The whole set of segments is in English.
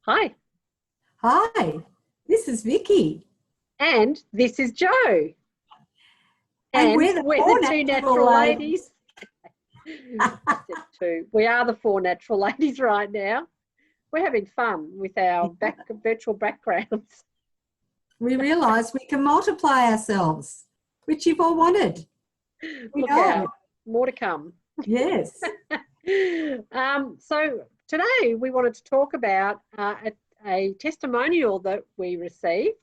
Hi, Hi, this is Vicky, and this is Joe, and and we're the we're four the two natural natural ladies. ladies. I said two. We are the four natural ladies right now. We're having fun with our virtual backgrounds. We realise we can multiply ourselves, which you've all wanted. We Look know. out, more to come. Yes. So today we wanted to talk about a testimonial that we received,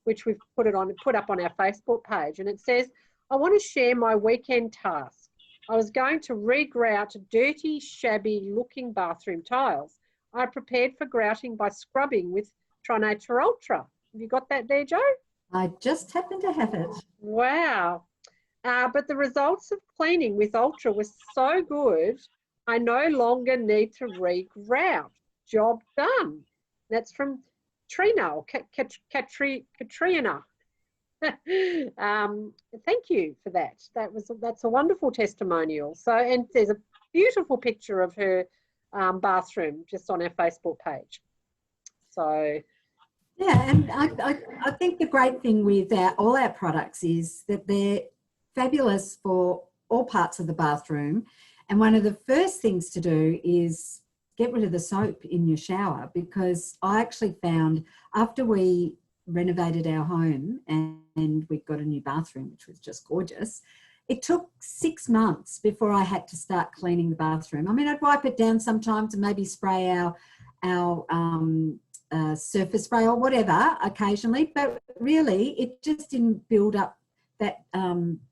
which we've put up on our Facebook page, and it says, "I want to share my weekend task. I was going to re-grout dirty, shabby-looking bathroom tiles. I prepared for grouting by scrubbing with Trinature Ultra." Have you got that there, Joe? I just happen to have it. Wow. But the results of cleaning with Ultra was so good, I no longer need to re-grout. Job done. That's from Trina or Katrina. Thank you for that. That's a wonderful testimonial. So, and there's a beautiful picture of her bathroom just on our Facebook page. So, Yeah, and I think the great thing with all our products is that they're fabulous for all parts of the bathroom. And one of the first things to do is get rid of the soap in your shower, because I actually found after we renovated our home and we got a new bathroom, which was just gorgeous, it took 6 months before I had to start cleaning the bathroom. I mean, I'd wipe it down sometimes and maybe spray our surface spray or whatever occasionally, but really it just didn't build up that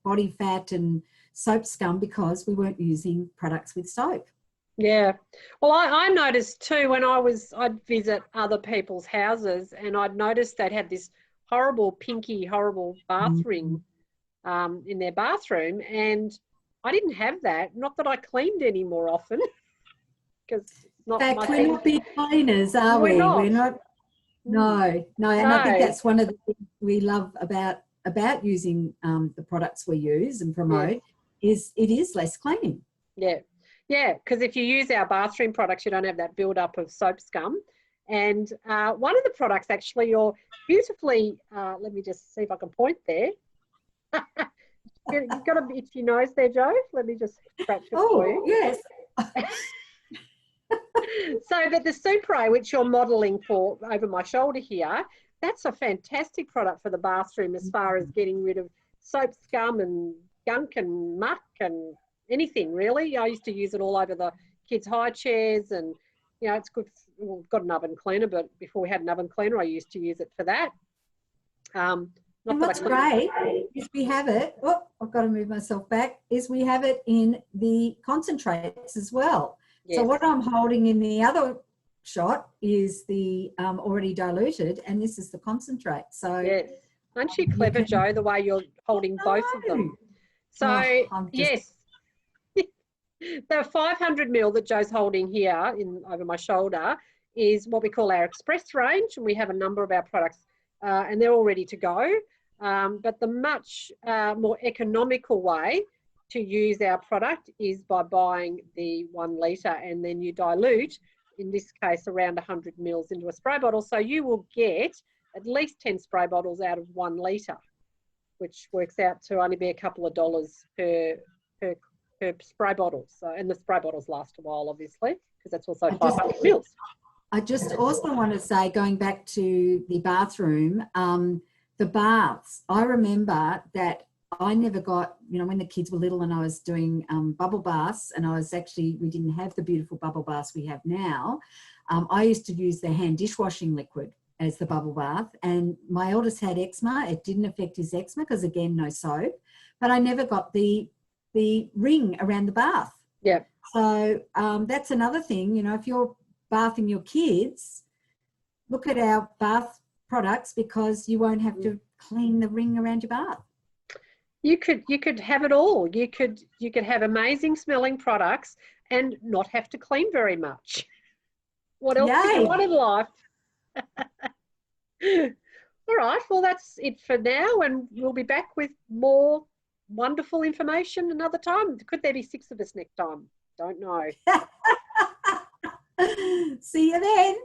body fat and soap scum because we weren't using products with soap. yeah. Well, I noticed too when I'd visit other people's houses and I'd noticed they'd had this horrible bath ring in their bathroom, and I didn't have that. Not that I cleaned any more often, because In fact, we're not big cleaners, are we? We're not. No. And I think that's one of the things we love about using the products we use and promote, is it is less cleaning. Yeah, because if you use our bathroom products, you don't have that build-up of soap scum. And one of the products, actually, you're beautifully, let me just see if I can point there. You've got a itchy nose there, Joe. Let me just scratch it for you. Yes. So, but the SuperA, which you're modelling for over my shoulder here, that's a fantastic product for the bathroom as far as getting rid of soap scum and gunk and muck and anything, really. I used to use it all over the kids' high chairs, and, you know, it's good. Well, we've got an oven cleaner, but before we had an oven cleaner, I used to use it for that. And what's great is we have it, I've got to move myself back, is we have it in the concentrates as well. Yes. So what I'm holding in the other shot is the already diluted, and this is the concentrate. So yes. Aren't you clever, Joe, the way you're holding both of them? So, yes, the 500 ml that Joe's holding here over my shoulder is what we call our express range, and we have a number of our products and they're all ready to go. But the much more economical way to use our product is by buying the 1 litre, and then you dilute, in this case, around 100 mils into a spray bottle. So you will get at least 10 spray bottles out of 1 litre, which works out to only be a couple of dollars per spray bottle. So, and the spray bottles last a while, obviously, because that's also 500 mils. I just also want to say, going back to the bathroom, the baths, I remember that I never got, you know, when the kids were little and I was doing bubble baths, and we didn't have the beautiful bubble baths we have now. I used to use the hand dishwashing liquid as the bubble bath, and my eldest had eczema. It didn't affect his eczema because, again, no soap, but I never got the ring around the bath. Yeah. So that's another thing, you know, if you're bathing your kids, look at our bath products, because you won't have to clean the ring around your bath. You could have it all. You could have amazing smelling products and not have to clean very much. What else do you want in life? All right, well, that's it for now, and we'll be back with more wonderful information another time. Could there be 6 of us next time? Don't know. See you then.